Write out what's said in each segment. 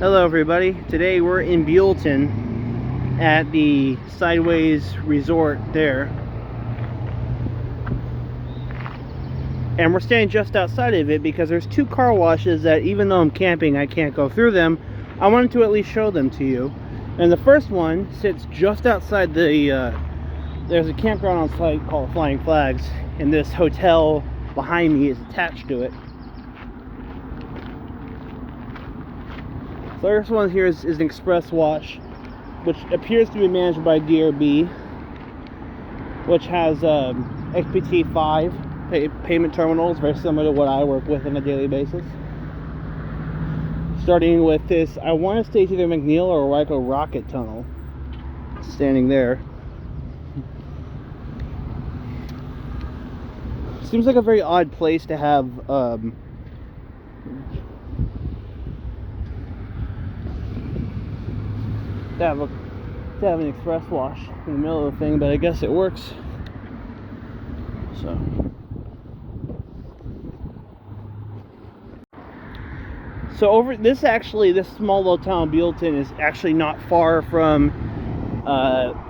Hello everybody. Today we're in Buellton at the Sideways Resort there. And we're staying just outside of it because there's two car washes that, even though I'm camping, I can't go through them. I wanted to at least show them to you. And the first one sits just outside the, there's a campground on site called Flying Flags, and this hotel behind me is attached to it. The first one here is an express wash, which appears to be managed by DRB, which has XPT5 payment terminals, very similar to what I work with on a daily basis. Starting with this, I want to say it's either McNeil or Waco Rocket Tunnel, standing there. Seems like a very odd place to have to have an express wash in the middle of the thing, but I guess it works. So over this small little town Buellton is actually not far from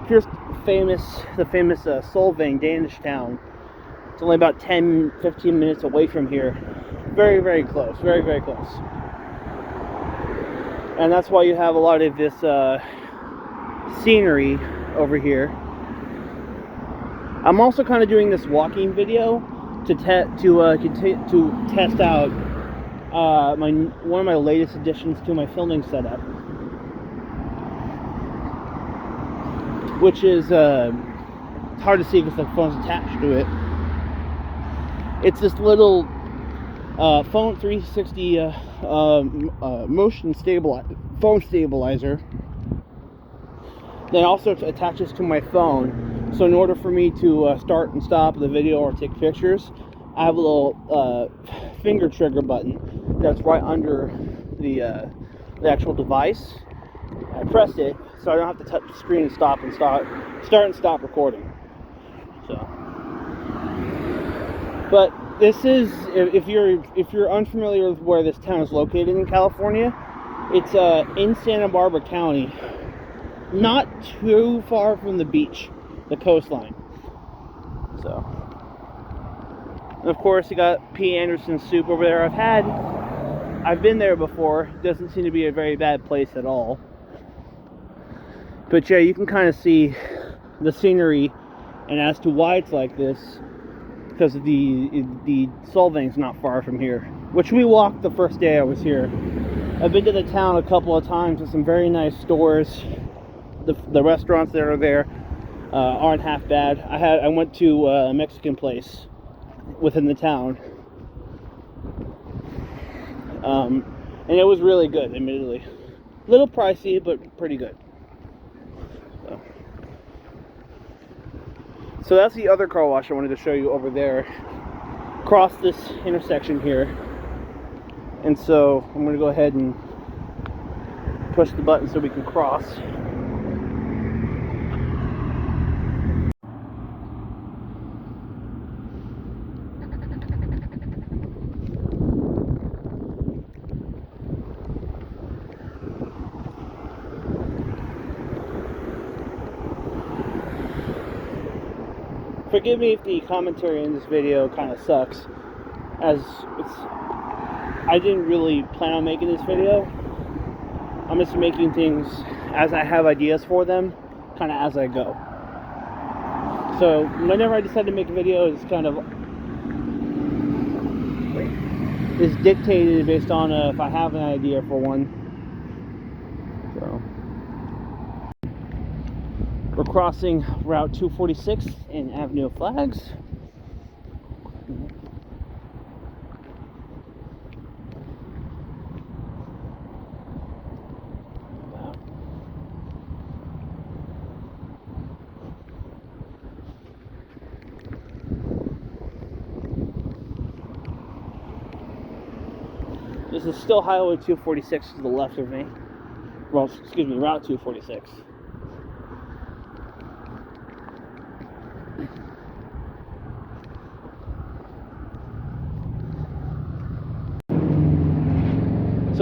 here's the famous Solvang Danish town. It's only about 10-15 minutes away from here. Very, very close. Very, very close. And that's why you have a lot of this scenery over here. I'm also kind of doing this walking video to test out one of my latest additions to my filming setup, which is it's hard to see because the phone's attached to it. It's this little phone 360 phone stabilizer that also attaches to my phone. So in order for me to start and stop the video or take pictures, I have a little finger trigger button that's right under the actual device. I press it so I don't have to touch the screen and start and stop recording. So, but this is, if you're unfamiliar with where this town is located in California, it's in Santa Barbara County, not too far from the beach, the coastline. So, and of course you got P. Anderson soup over there. I've been there before. Doesn't seem to be a very bad place at all. But yeah, you can kind of see the scenery, and as to why it's like this, because the Solvang's not far from here, which we walked the first day I was here. I've been to the town a couple of times. There's some very nice stores. The restaurants that are there aren't half bad. I went to a Mexican place within the town, and it was really good, admittedly. A little pricey, but pretty good. So that's the other car wash I wanted to show you over there, across this intersection here. And so I'm going to go ahead and push the button so we can cross. Forgive me if the commentary in this video kind of sucks, as I didn't really plan on making this video. I'm just making things as I have ideas for them, kind of as I go. So whenever I decide to make a video, it's kind of is dictated based on if I have an idea for one. So we're crossing Route 246 in Avenue of Flags. This is still Highway 246 to the left of me. Well, excuse me, Route 246.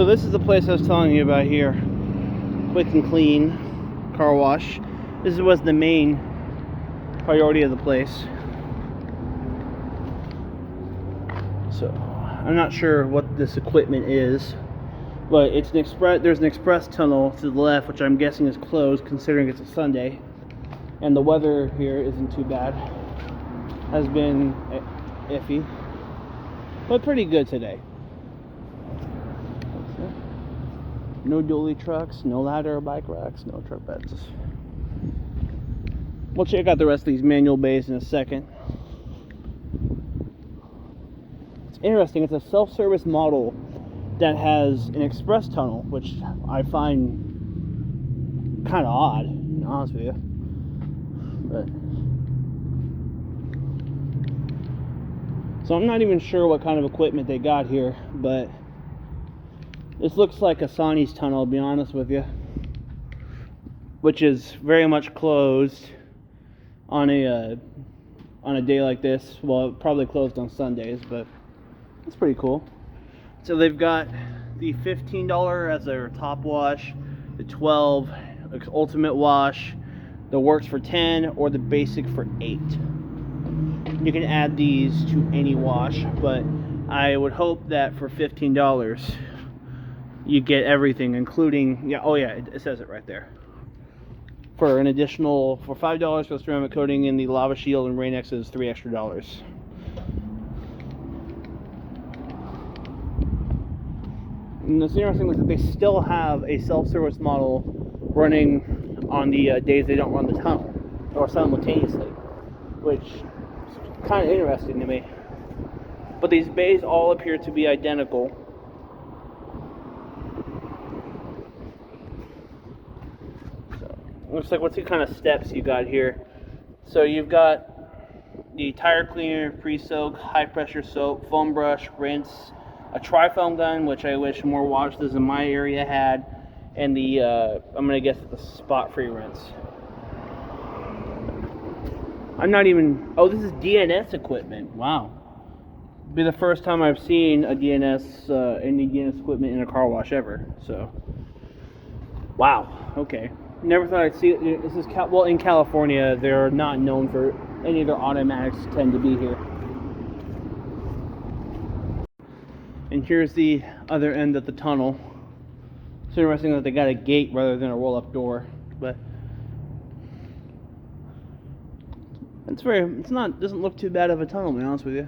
So this is the place I was telling you about here. Quick and clean car wash. This was the main priority of the place. So I'm not sure what this equipment is, but it's an express. There's an express tunnel to the left, which I'm guessing is closed, considering it's a Sunday, and the weather here isn't too bad. Has been iffy, but pretty good today. No dually trucks, no ladder or bike racks, no truck beds. We'll check out the rest of these manual bays in a second. It's interesting, it's a self-service model that has an express tunnel, which I find kind of odd, to be honest with you. But so I'm not even sure what kind of equipment they got here, but this looks like a Sani's tunnel, to be honest with you, which is very much closed on a day like this. Well, probably closed on Sundays, but it's pretty cool. So they've got the $15 as their top wash, the $12 ultimate wash, the works for $10, or the basic for $8. You can add these to any wash, but I would hope that for $15 you get everything, including, it says it right there. For an additional, for $5 for the ceramic coating and the lava shield and Rain-X is $3 extra. And it's interesting that they still have a self-service model running on the days they don't run the tunnel, or simultaneously, which is kind of interesting to me. But these bays all appear to be identical. So, looks like, what's the kind of steps you got here? So you've got the tire cleaner, pre-soak, high pressure soap, foam brush, rinse, a tri-foam gun, which I wish more washes in my area had, and the I'm gonna guess the spot-free rinse. I'm not even. Oh, this is DNS equipment. Wow, it'll be the first time I've seen a any DNS equipment in a car wash ever. So, wow. Okay, never thought I'd see it. This is well, in California, they're not known for any of their automatics tend to be here. And here's the other end of the tunnel. It's interesting that they got a gate rather than a roll-up door, but doesn't look too bad of a tunnel, to be honest with you.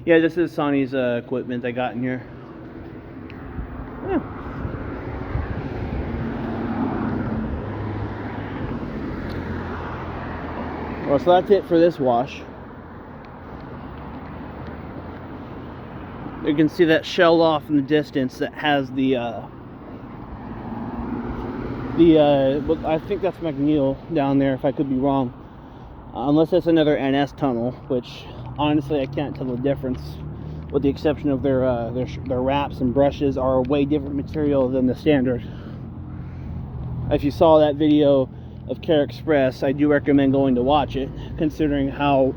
Yeah, this is Sani's equipment they got in here. Yeah. Well, so that's it for this wash. You can see that shell off in the distance that has I think that's McNeil down there, if I could be wrong. Unless that's another NS tunnel, which honestly I can't tell the difference, with the exception of their wraps and brushes are a way different material than the standard. If you saw that video of Care Express, I do recommend going to watch it, considering how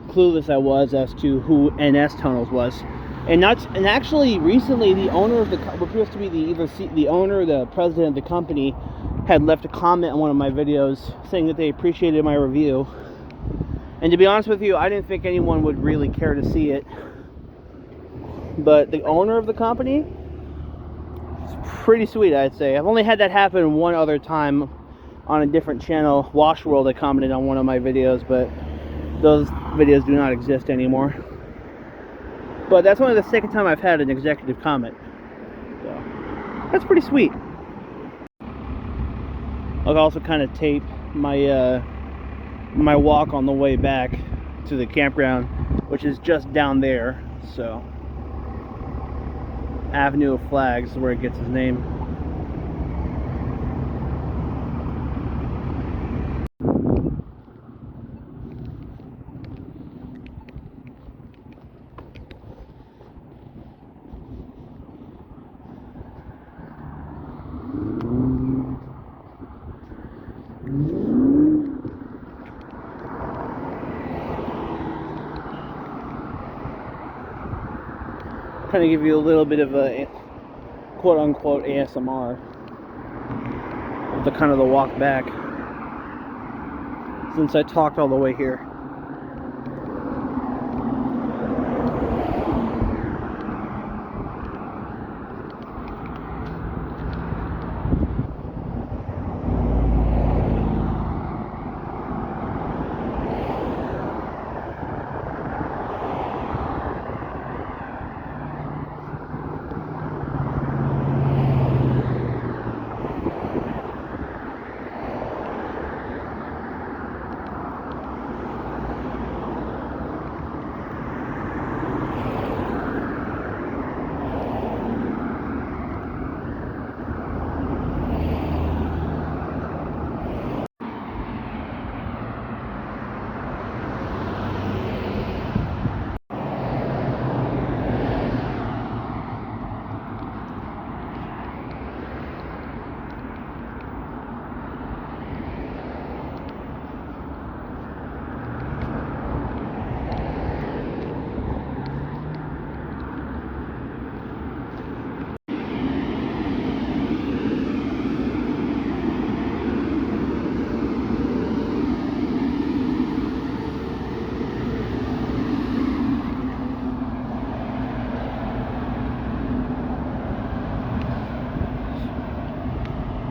clueless I was as to who NS Tunnels was. And actually, recently, the owner of what appears to be the owner or the president of the company had left a comment on one of my videos saying that they appreciated my review. And to be honest with you, I didn't think anyone would really care to see it. But the owner of the company, it's pretty sweet, I'd say. I've only had that happen one other time on a different channel. Wash World, I commented on one of my videos, but those videos do not exist anymore. But that's only the second time I've had an executive comment. So that's pretty sweet. I'll also kind of tape my my walk on the way back to the campground, which is just down there. So Avenue of Flags is where it gets its name. Kind of give you a little bit of a quote-unquote ASMR of the kind of the walk back, since I talked all the way here.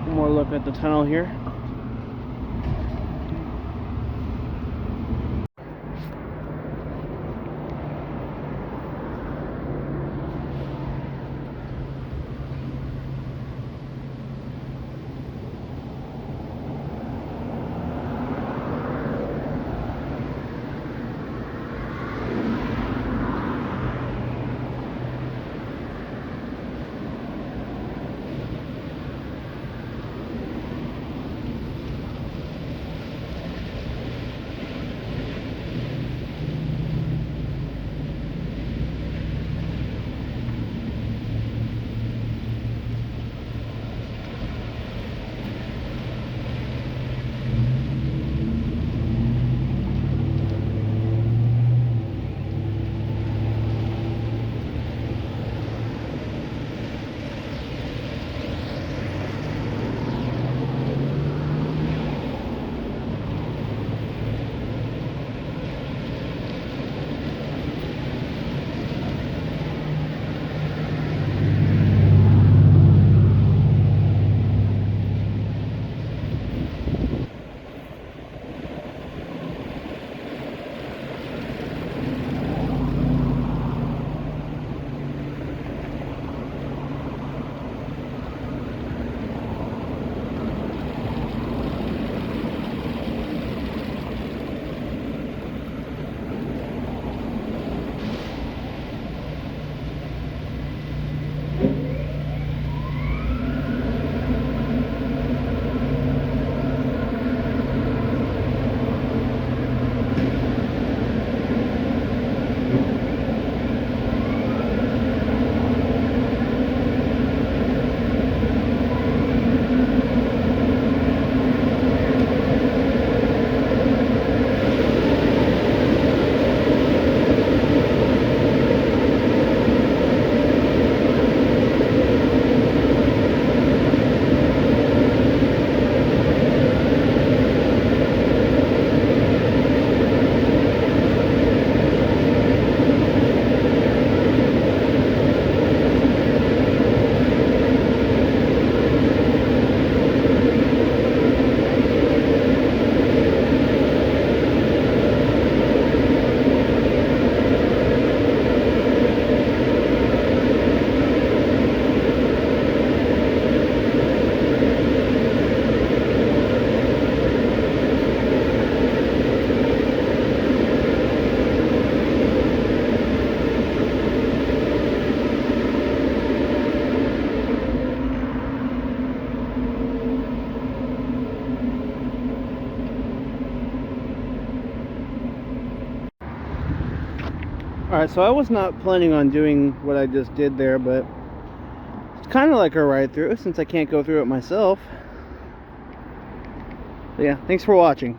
One more look at the tunnel here. Alright, so I was not planning on doing what I just did there, but it's kind of like a ride through since I can't go through it myself. But yeah, thanks for watching.